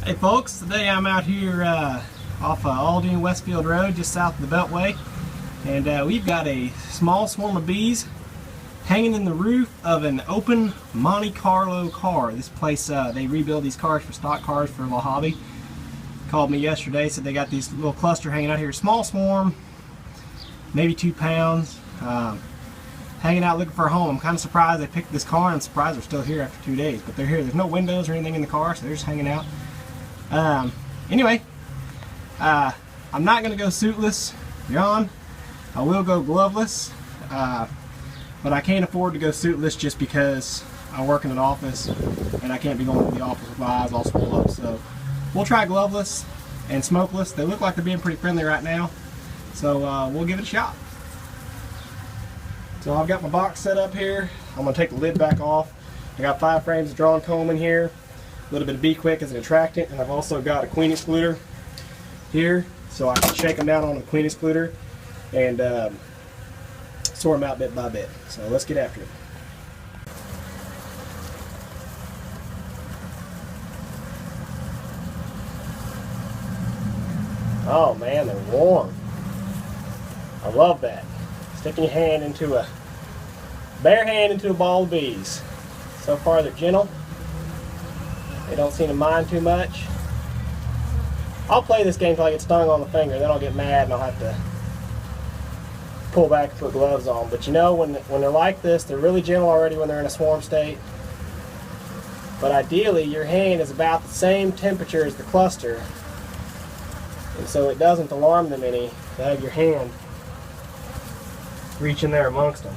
Hey folks, today I'm out here off Aldine Westfield Road, just south of the Beltway, and we've got a small swarm of bees hanging in the roof of an open Monte Carlo car. This place, they rebuild these cars for stock cars for a little hobby. Called me yesterday, said they got these little cluster hanging out here, small swarm, maybe 2 pounds, hanging out looking for a home. I'm kind of surprised they picked this car, and I'm surprised they're still here after 2 days, but they're here. There's no windows or anything in the car, so they're just hanging out. Anyway, I'm not going to go suitless, John. I will go gloveless, but I can't afford to go suitless just because I work in an office and I can't be going to the office with my eyes all swollen up. So we'll try gloveless and smokeless. They look like they're being pretty friendly right now, so we'll give it a shot. So I've got my box set up here. I'm going to take the lid back off. I got 5 frames of drawn comb in here. A little bit of Be Quick as an attractant, and I've also got a queen excluder here, so I can shake them down on the queen excluder and sort them out bit by bit. So let's get after it. Oh man, they're warm. I love that. Sticking your hand into a bare hand into a ball of bees. So far they're gentle. They don't seem to mind too much. I'll play this game till I get stung on the finger, then I'll get mad and I'll have to pull back and put gloves on. But you know, when they're like this, they're really gentle already when they're in a swarm state. But ideally, your hand is about the same temperature as the cluster, and so it doesn't alarm them any to have your hand reach in there amongst them.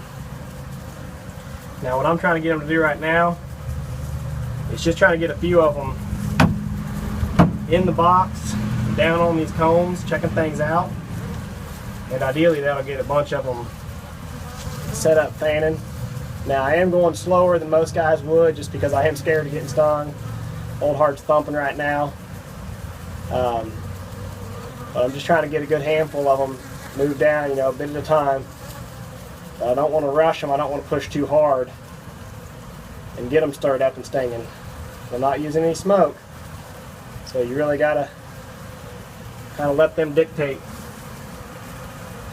Now, what I'm trying to get them to do right now is just trying to get a few of them in the box, down on these combs, checking things out. And ideally that'll get a bunch of them set up fanning. Now I am going slower than most guys would just because I am scared of getting stung. Old heart's thumping right now. But I'm just trying to get a good handful of them moved down, you know, a bit at a time. But I don't want to rush them, I don't want to push too hard and get them stirred up and stinging. They're not using any smoke, so you really got to kind of let them dictate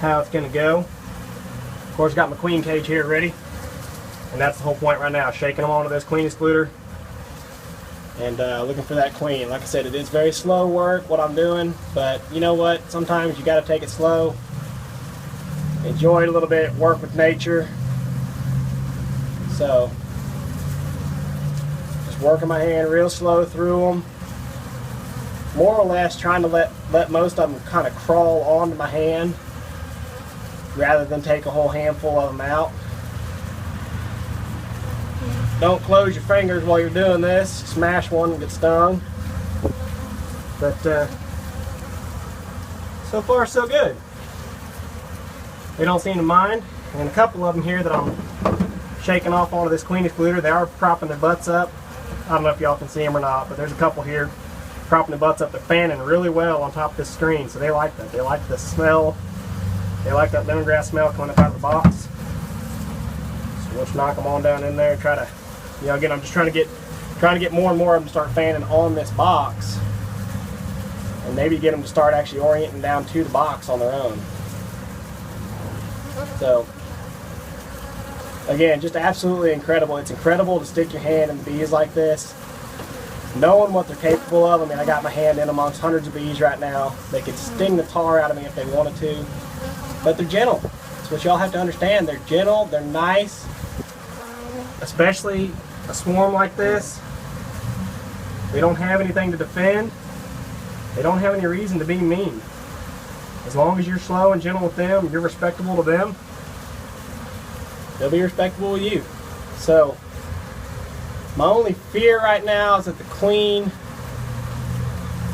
how it's going to go. Of course, got my queen cage here ready, and that's the whole point right now, shaking them onto this queen excluder and looking for that queen. Like I said, it is very slow work what I'm doing, but you know what, sometimes you got to take it slow, enjoy it a little bit, work with nature. So just working my hand real slow through them, more or less trying to let most of them kind of crawl onto my hand rather than take a whole handful of them out. Don't close your fingers while you're doing this. Smash one and get stung. But so far so good. They don't seem to mind. And a couple of them here that I'm shaking off onto this queen excluder, they are propping their butts up. I don't know if y'all can see them or not, but there's a couple here propping their butts up. They're fanning really well on top of this screen, so they like that. They like the smell. They like that lemongrass smell coming up out of the box. So let's knock them on down in there. Try to, you know, again, I'm just trying to get more and more of them to start fanning on this box, and maybe get them to start actually orienting down to the box on their own. So again, just absolutely incredible. It's incredible to stick your hand in the bees like this, knowing what they're capable of. I mean, I got my hand in amongst hundreds of bees right now. They could sting the tar out of me if they wanted to, but they're gentle. That's what y'all have to understand. They're gentle, they're nice, especially a swarm like this. They don't have anything to defend. They don't have any reason to be mean. As long as you're slow and gentle with them, you're respectable to them, they'll be respectable with you. So my only fear right now is that the queen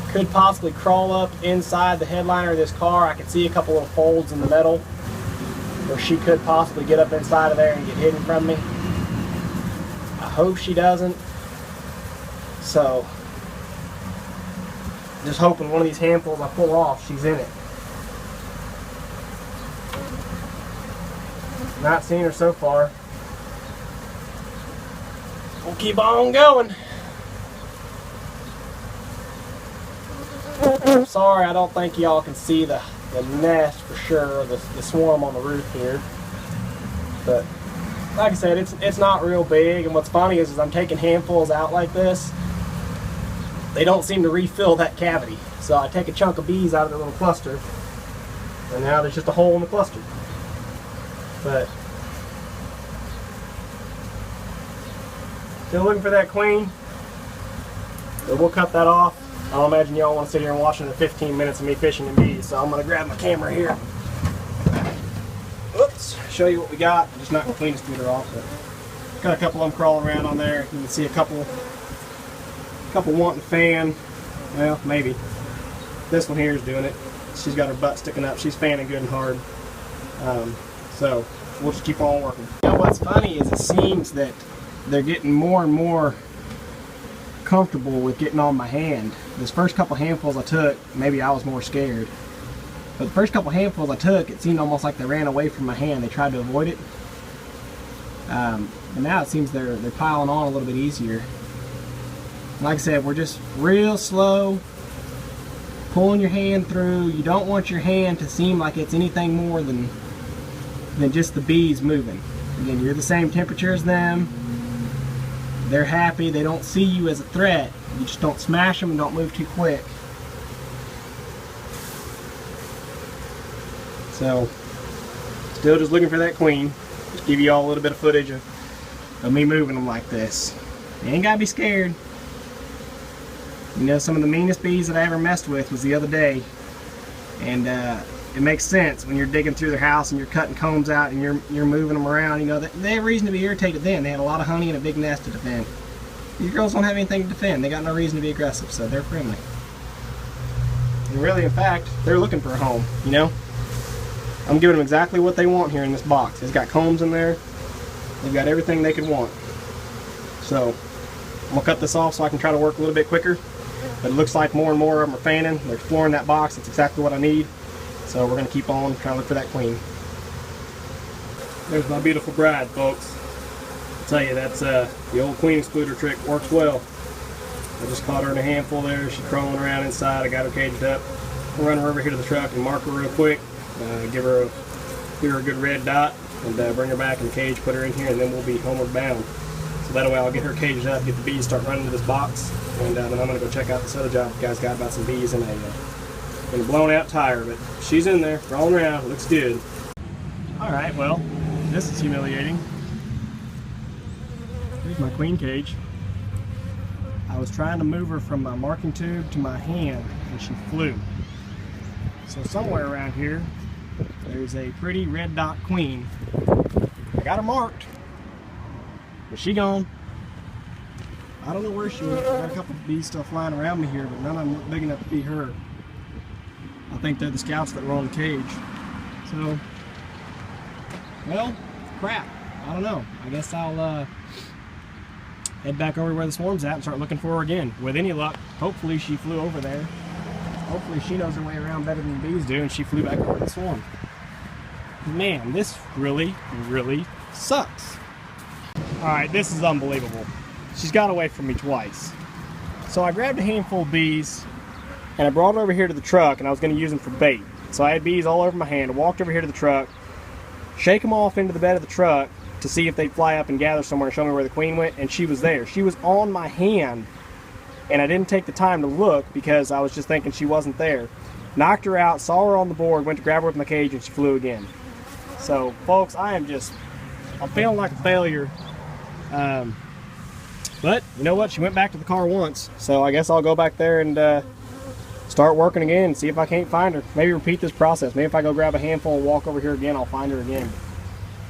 could possibly crawl up inside the headliner of this car. I can see a couple little folds in the metal where she could possibly get up inside of there and get hidden from me. I hope she doesn't. So just hoping one of these handfuls I pull off, she's in it. Not seen her so far. We'll keep on going. I'm sorry, I don't think y'all can see the nest for sure, the swarm on the roof here. But like I said, it's not real big, and what's funny is I'm taking handfuls out like this, they don't seem to refill that cavity. So I take a chunk of bees out of the little cluster, and now there's just a hole in the cluster. But still looking for that queen. So we'll cut that off. I don't imagine y'all want to sit here and watch another 15 minutes of me fishing in bees, so I'm going to grab my camera here. Oops, show you what we got. Just knock the clean excluder off, but got a couple of them crawling around on there. You can see a couple wanting to fan. Well, maybe. This one here is doing it. She's got her butt sticking up. She's fanning good and hard. So we'll just keep on working. You know what's funny is it seems that they're getting more and more comfortable with getting on my hand. This first couple handfuls I took, maybe I was more scared. But the first couple handfuls I took, it seemed almost like they ran away from my hand. They tried to avoid it. But now it seems they're piling on a little bit easier. Like I said, we're just real slow, pulling your hand through. You don't want your hand to seem like it's anything more than just the bees moving. Again, you're the same temperature as them. They're happy. They don't see you as a threat. You just don't smash them and don't move too quick. So, still just looking for that queen. Just give you all a little bit of footage of me moving them like this. You ain't gotta be scared. You know, some of the meanest bees that I ever messed with was the other day, and it makes sense when you're digging through their house and you're cutting combs out and you're moving them around. You know, they have reason to be irritated then. They had a lot of honey and a big nest to defend. These girls don't have anything to defend. They got no reason to be aggressive, so they're friendly. And really, in fact, they're looking for a home, you know? I'm giving them exactly what they want here in this box. It's got combs in there. They've got everything they could want. So, I'm going to cut this off so I can try to work a little bit quicker. But it looks like more and more of them are fanning. They're exploring that box. That's exactly what I need. So we're going to keep on trying to look for that queen. There's my beautiful bride, folks. I'll tell you, that's the old queen excluder trick works well. I just caught her in a handful there. She's crawling around inside. I got her caged up. I'll run her over here to the truck and mark her real quick. Give her a good red dot and bring her back in the cage, put her in here, and then we'll be homeward bound. So that way I'll get her caged up, get the bees start running to this box, and then I'm going to go check out this other job you guys got about some bees in a blown out tire. But she's in there, crawling around, looks good. Alright, well, this is humiliating. Here's my queen cage. I was trying to move her from my marking tube to my hand, and she flew. So somewhere around here, there's a pretty red dot queen. I got her marked, but she gone. I don't know where she went. I got a couple of bees still flying around me here, but none of them look big enough to be her. I think they're the scouts that were on the cage. So, well, crap. I don't know. I guess I'll head back over where the swarm's at and start looking for her again. With any luck, hopefully she flew over there. Hopefully she knows her way around better than the bees do and she flew back over the swarm. Man, this really, really sucks. Alright, this is unbelievable. She's got away from me twice. So I grabbed a handful of bees and I brought them over here to the truck and I was going to use them for bait. So I had bees all over my hand. I walked over here to the truck, shake them off into the bed of the truck to see if they'd fly up and gather somewhere and show me where the queen went, and she was there. She was on my hand. And I didn't take the time to look because I was just thinking she wasn't there. Knocked her out, saw her on the board, went to grab her with my cage, and she flew again. So, folks, I'm feeling like a failure. But, you know what? She went back to the car once. So I guess I'll go back there and start working again and see if I can't find her. Maybe repeat this process. Maybe if I go grab a handful and walk over here again, I'll find her again.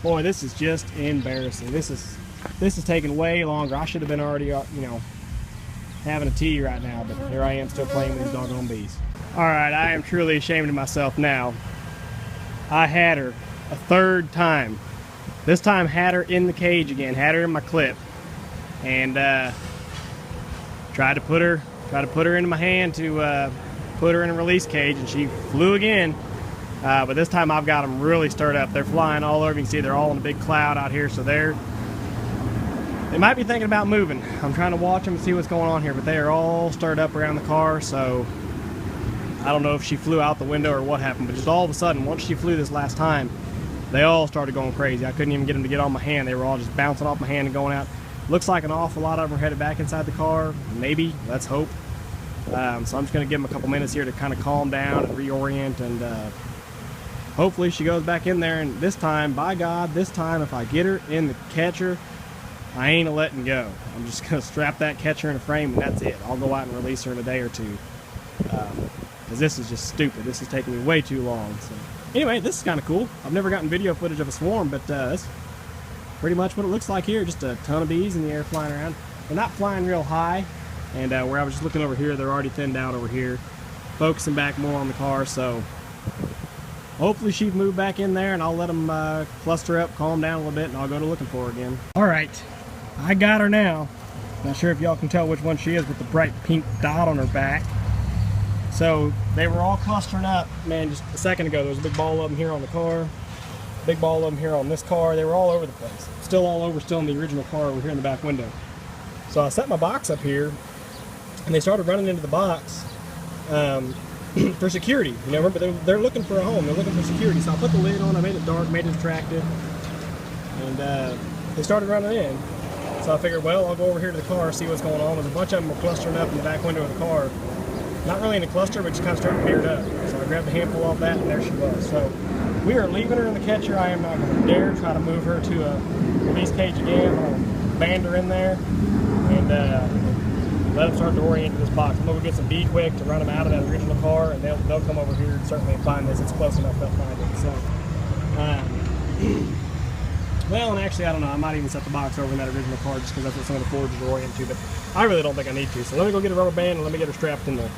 Boy, this is just embarrassing. This is taking way longer. I should have been already, you know, having a tea right now, but here I am still playing with these doggone bees. Alright, I am truly ashamed of myself now. I had her a third time. This time had her in the cage again, had her in my clip, and tried to put her into my hand to put her in a release cage, and she flew again. But this time I've got them really stirred up. They're flying all over. You can see they're all in a big cloud out here, so they might be thinking about moving. I'm trying to watch them and see what's going on here, but they are all stirred up around the car, so I don't know if she flew out the window or what happened, but just all of a sudden, once she flew this last time, they all started going crazy. I couldn't even get them to get on my hand. They were all just bouncing off my hand and going out. Looks like an awful lot of them are headed back inside the car. Maybe, let's hope. So I'm just going to give them a couple minutes here to kind of calm down and reorient, and hopefully she goes back in there. And this time, by God, this time if I get her in the catcher, I ain't letting go. I'm just going to strap that catcher in a frame and that's it. I'll go out and release her in a day or two. Because this is just stupid. This is taking me way too long. So anyway, this is kind of cool. I've never gotten video footage of a swarm, but that's pretty much what it looks like here. Just a ton of bees in the air flying around. They're not flying real high. And where I was just looking over here, they're already thinned out over here. Focusing back more on the car, so hopefully she'd move back in there and I'll let them cluster up, calm down a little bit, and I'll go to looking for her again. All right, I got her now. Not sure if y'all can tell which one she is with the bright pink dot on her back. So they were all clustering up, man, just a second ago. There was a big ball of them here on the car, big ball of them here on this car. They were all over the place. Still all over, still in the original car over here in the back window. So I set my box up here, and they started running into the box for security. You know, remember, they're looking for a home. They're looking for security. So I put the lid on. I made it dark, made it attractive, and they started running in. So I figured, well, I'll go over here to the car, see what's going on. There's a bunch of them were clustering up in the back window of the car. Not really in a cluster, but just kind of starting to beard up. So I grabbed a handful of that, and there she was. So we are leaving her in the catcher. I am not going to dare try to move her to a release cage again. I'll band her in there and let them start to orient to this box. I'm going to get some bee quick to run them out of that original car, and they'll come over here and certainly find this. It's close enough they'll find it. So, well, and actually, I don't know. I might even set the box over in that original car just because that's what some of the forges are oriented to, but I really don't think I need to. So let me go get a rubber band and let me get her strapped in there.